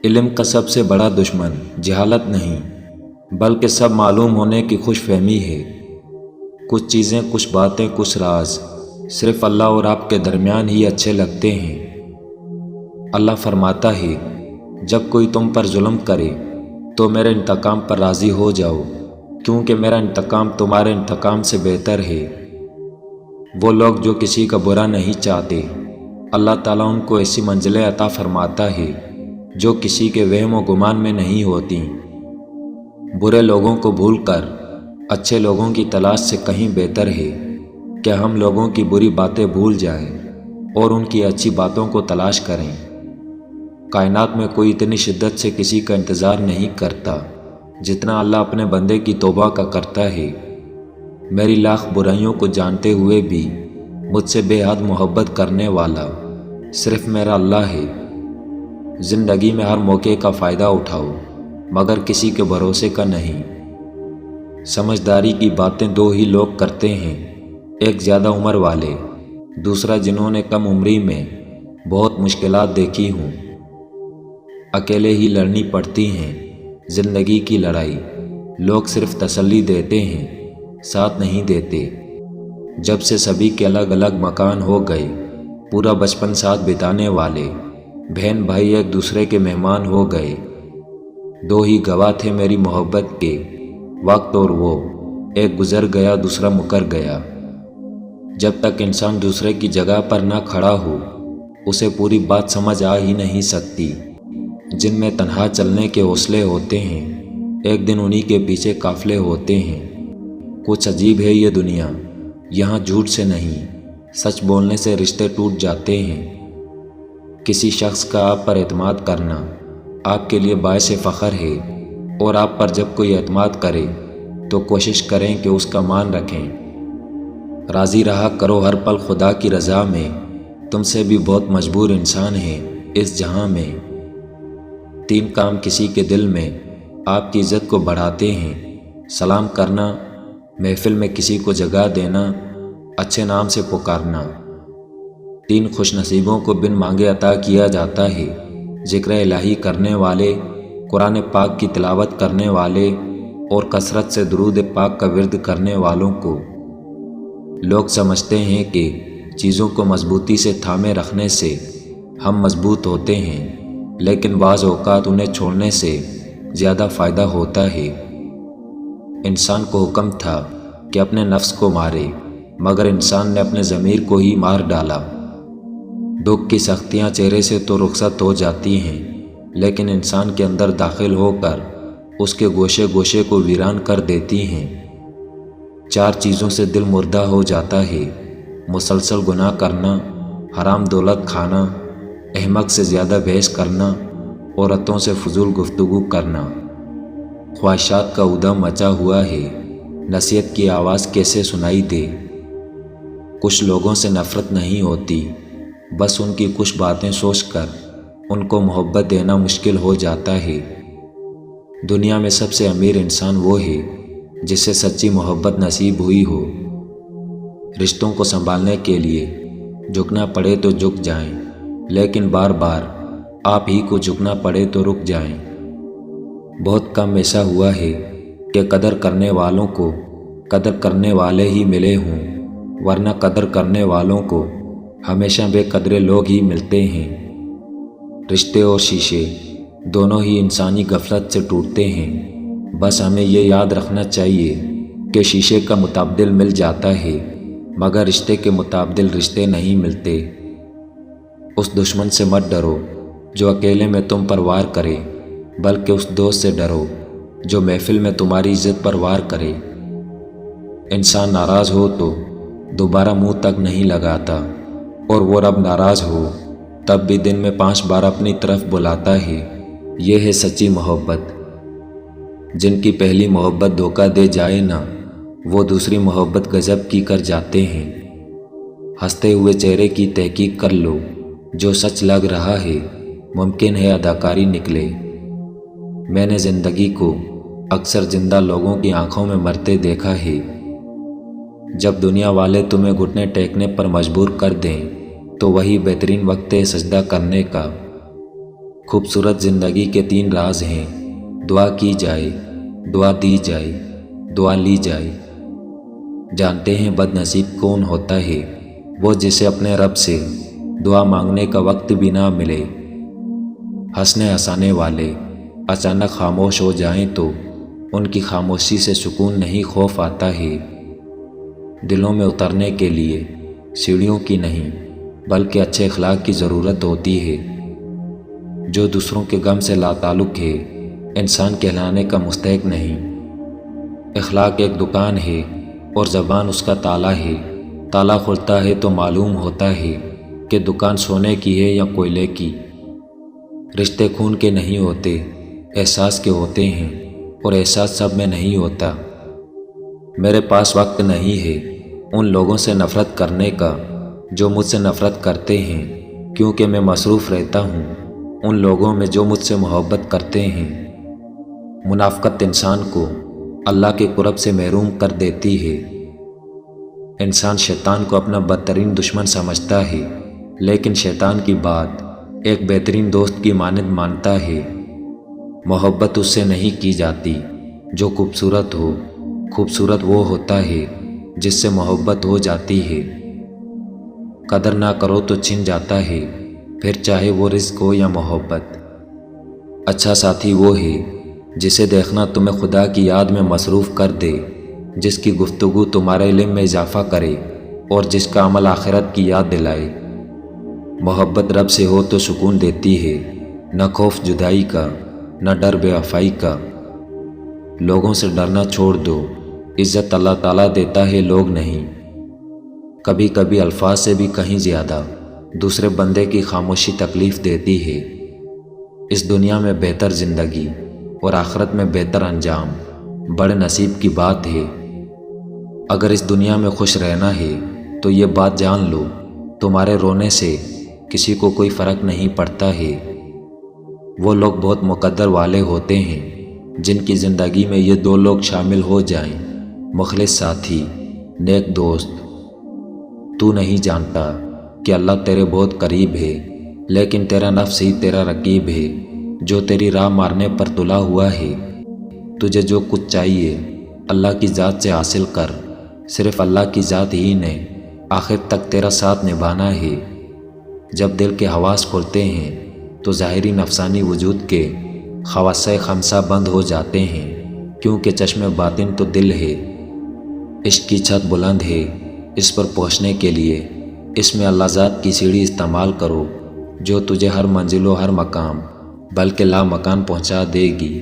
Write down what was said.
علم کا سب سے بڑا دشمن جہالت نہیں بلکہ سب معلوم ہونے کی خوش فہمی ہے۔ کچھ چیزیں، کچھ باتیں، کچھ راز صرف اللہ اور آپ کے درمیان ہی اچھے لگتے ہیں۔ اللہ فرماتا ہے، جب کوئی تم پر ظلم کرے تو میرے انتقام پر راضی ہو جاؤ، کیونکہ میرا انتقام تمہارے انتقام سے بہتر ہے۔ وہ لوگ جو کسی کا برا نہیں چاہتے، اللہ تعالیٰ ان کو ایسی منزلیں عطا فرماتا ہے جو کسی کے وہم و گمان میں نہیں ہوتی۔ برے لوگوں کو بھول کر اچھے لوگوں کی تلاش سے کہیں بہتر ہے کہ ہم لوگوں کی بری باتیں بھول جائیں اور ان کی اچھی باتوں کو تلاش کریں۔ کائنات میں کوئی اتنی شدت سے کسی کا انتظار نہیں کرتا جتنا اللہ اپنے بندے کی توبہ کا کرتا ہے۔ میری لاکھ برائیوں کو جانتے ہوئے بھی مجھ سے بے حد محبت کرنے والا صرف میرا اللہ ہے۔ زندگی میں ہر موقع کا فائدہ اٹھاؤ مگر کسی کے بھروسے کا نہیں۔ سمجھداری کی باتیں دو ہی لوگ کرتے ہیں، ایک زیادہ عمر والے، دوسرا جنہوں نے کم عمری میں بہت مشکلات دیکھی ہوں۔ اکیلے ہی لڑنی پڑتی ہیں زندگی کی لڑائی، لوگ صرف تسلی دیتے ہیں، ساتھ نہیں دیتے۔ جب سے سبھی کے الگ الگ مکان ہو گئے، پورا بچپن ساتھ بتانے والے بہن بھائی ایک دوسرے کے مہمان ہو گئے۔ دو ہی گواہ تھے میری محبت کے، وقت اور وہ، ایک گزر گیا دوسرا مکر گیا۔ جب تک انسان دوسرے کی جگہ پر نہ کھڑا ہو اسے پوری بات سمجھ آ ہی نہیں سکتی۔ جن میں تنہا چلنے کے حوصلے ہوتے ہیں ایک دن انہی کے پیچھے قافلے ہوتے ہیں۔ کچھ عجیب ہے یہ دنیا، یہاں جھوٹ سے نہیں سچ بولنے سے رشتے ٹوٹ جاتے ہیں۔ کسی شخص کا آپ پر اعتماد کرنا آپ کے لیے باعث فخر ہے، اور آپ پر جب کوئی اعتماد کرے تو کوشش کریں کہ اس کا مان رکھیں۔ راضی رہا کرو ہر پل خدا کی رضا میں، تم سے بھی بہت مجبور انسان ہیں اس جہاں میں۔ 3 کام کسی کے دل میں آپ کی عزت کو بڑھاتے ہیں: سلام کرنا، محفل میں کسی کو جگہ دینا، اچھے نام سے پکارنا۔ 3 خوش نصیبوں کو بن مانگے عطا کیا جاتا ہے: ذکر الہی کرنے والے، قرآن پاک کی تلاوت کرنے والے، اور کثرت سے درود پاک کا ورد کرنے والوں کو۔ لوگ سمجھتے ہیں کہ چیزوں کو مضبوطی سے تھامے رکھنے سے ہم مضبوط ہوتے ہیں، لیکن بعض اوقات انہیں چھوڑنے سے زیادہ فائدہ ہوتا ہے۔ انسان کو حکم تھا کہ اپنے نفس کو مارے، مگر انسان نے اپنے ضمیر کو ہی مار ڈالا۔ دکھ کی سختیاں چہرے سے تو رخصت ہو جاتی ہیں، لیکن انسان کے اندر داخل ہو کر اس کے گوشے گوشے کو ویران کر دیتی ہیں۔ 4 چیزوں سے دل مردہ ہو جاتا ہے: مسلسل گناہ کرنا، حرام دولت کھانا، احمق سے زیادہ بحث کرنا، عورتوں سے فضول گفتگو کرنا۔ خواہشات کا ادم مچا ہوا ہے، نصیحت کی آواز کیسے سنائی دے؟ کچھ لوگوں سے نفرت نہیں ہوتی، بس ان کی کچھ باتیں سوچ کر ان کو محبت دینا مشکل ہو جاتا ہے۔ دنیا میں سب سے امیر انسان وہ ہے جسے سچی محبت نصیب ہوئی ہو۔ رشتوں کو سنبھالنے کے لیے جھکنا پڑے تو جھک جائیں، لیکن بار بار آپ ہی کو جھکنا پڑے تو رک جائیں۔ بہت کم ایسا ہوا ہے کہ قدر کرنے والوں کو قدر کرنے والے ہی ملے ہوں، ورنہ قدر کرنے والوں کو ہمیشہ بے قدرے لوگ ہی ملتے ہیں۔ رشتے اور شیشے دونوں ہی انسانی غفلت سے ٹوٹتے ہیں، بس ہمیں یہ یاد رکھنا چاہیے کہ شیشے کا متبادل مل جاتا ہے، مگر رشتے کے متبادل رشتے نہیں ملتے۔ اس دشمن سے مت ڈرو جو اکیلے میں تم پر وار کرے، بلکہ اس دوست سے ڈرو جو محفل میں تمہاری عزت پر وار کرے۔ انسان ناراض ہو تو دوبارہ منہ تک نہیں لگاتا، اور وہ رب ناراض ہو تب بھی دن میں 5 بار اپنی طرف بلاتا ہے۔ یہ ہے سچی محبت۔ جن کی پہلی محبت دھوکہ دے جائے نا، وہ دوسری محبت غضب کی کر جاتے ہیں۔ ہنستے ہوئے چہرے کی تحقیق کر لو، جو سچ لگ رہا ہے ممکن ہے اداکاری نکلے۔ میں نے زندگی کو اکثر زندہ لوگوں کی آنکھوں میں مرتے دیکھا ہے۔ جب دنیا والے تمہیں گھٹنے ٹیکنے پر مجبور کر دیں تو وہی بہترین وقت ہے سجدہ کرنے کا۔ خوبصورت زندگی کے 3 راز ہیں: دعا کی جائے، دعا دی جائے، دعا لی جائے۔ جانتے ہیں بد نصیب کون ہوتا ہے؟ وہ جسے اپنے رب سے دعا مانگنے کا وقت بھی نہ ملے۔ ہنسنے ہنسانے والے اچانک خاموش ہو جائیں تو ان کی خاموشی سے سکون نہیں، خوف آتا ہے۔ دلوں میں اترنے کے لیے سیڑھیوں کی نہیں بلکہ اچھے اخلاق کی ضرورت ہوتی ہے۔ جو دوسروں کے غم سے لا تعلق ہے انسان کہلانے کا مستحق نہیں۔ اخلاق ایک دکان ہے اور زبان اس کا تالا ہے۔ تالا کھلتا ہے تو معلوم ہوتا ہے کہ دکان سونے کی ہے یا کوئلے کی۔ رشتے خون کے نہیں ہوتے، احساس کے ہوتے ہیں، اور احساس سب میں نہیں ہوتا۔ میرے پاس وقت نہیں ہے ان لوگوں سے نفرت کرنے کا جو مجھ سے نفرت کرتے ہیں، کیونکہ میں مصروف رہتا ہوں ان لوگوں میں جو مجھ سے محبت کرتے ہیں۔ منافقت انسان کو اللہ کے قرب سے محروم کر دیتی ہے۔ انسان شیطان کو اپنا بدترین دشمن سمجھتا ہے، لیکن شیطان کی بات ایک بہترین دوست کی مانند مانتا ہے۔ محبت اس سے نہیں کی جاتی جو خوبصورت ہو، خوبصورت وہ ہوتا ہے جس سے محبت ہو جاتی ہے۔ قدر نہ کرو تو چھن جاتا ہے، پھر چاہے وہ رزق ہو یا محبت۔ اچھا ساتھی وہ ہے جسے دیکھنا تمہیں خدا کی یاد میں مصروف کر دے، جس کی گفتگو تمہارے علم میں اضافہ کرے اور جس کا عمل آخرت کی یاد دلائے۔ محبت رب سے ہو تو سکون دیتی ہے، نہ خوف جدائی کا، نہ ڈر بے وفائی کا۔ لوگوں سے ڈرنا چھوڑ دو، عزت اللہ تعالیٰ دیتا ہے، لوگ نہیں۔ کبھی کبھی الفاظ سے بھی کہیں زیادہ دوسرے بندے کی خاموشی تکلیف دیتی ہے۔ اس دنیا میں بہتر زندگی اور آخرت میں بہتر انجام بڑے نصیب کی بات ہے۔ اگر اس دنیا میں خوش رہنا ہے تو یہ بات جان لو، تمہارے رونے سے کسی کو کوئی فرق نہیں پڑتا ہے۔ وہ لوگ بہت مقدر والے ہوتے ہیں جن کی زندگی میں یہ 2 لوگ شامل ہو جائیں: مخلص ساتھی، نیک دوست۔ تو نہیں جانتا کہ اللہ تیرے بہت قریب ہے، لیکن تیرا نفس ہی تیرا رقیب ہے جو تیری راہ مارنے پر تلا ہوا ہے۔ تجھے جو کچھ چاہیے اللہ کی ذات سے حاصل کر، صرف اللہ کی ذات ہی نے آخر تک تیرا ساتھ نبھانا ہے۔ جب دل کے حواس کھلتے ہیں تو ظاہری نفسانی وجود کے خواص خمسہ بند ہو جاتے ہیں، کیونکہ چشم باطن تو دل ہے۔ عشق کی چھت بلند ہے، اس پر پہنچنے کے لیے اس میں اللہ ذات کی سیڑھی استعمال کرو جو تجھے ہر منزل و ہر مقام بلکہ لا مکان پہنچا دے گی۔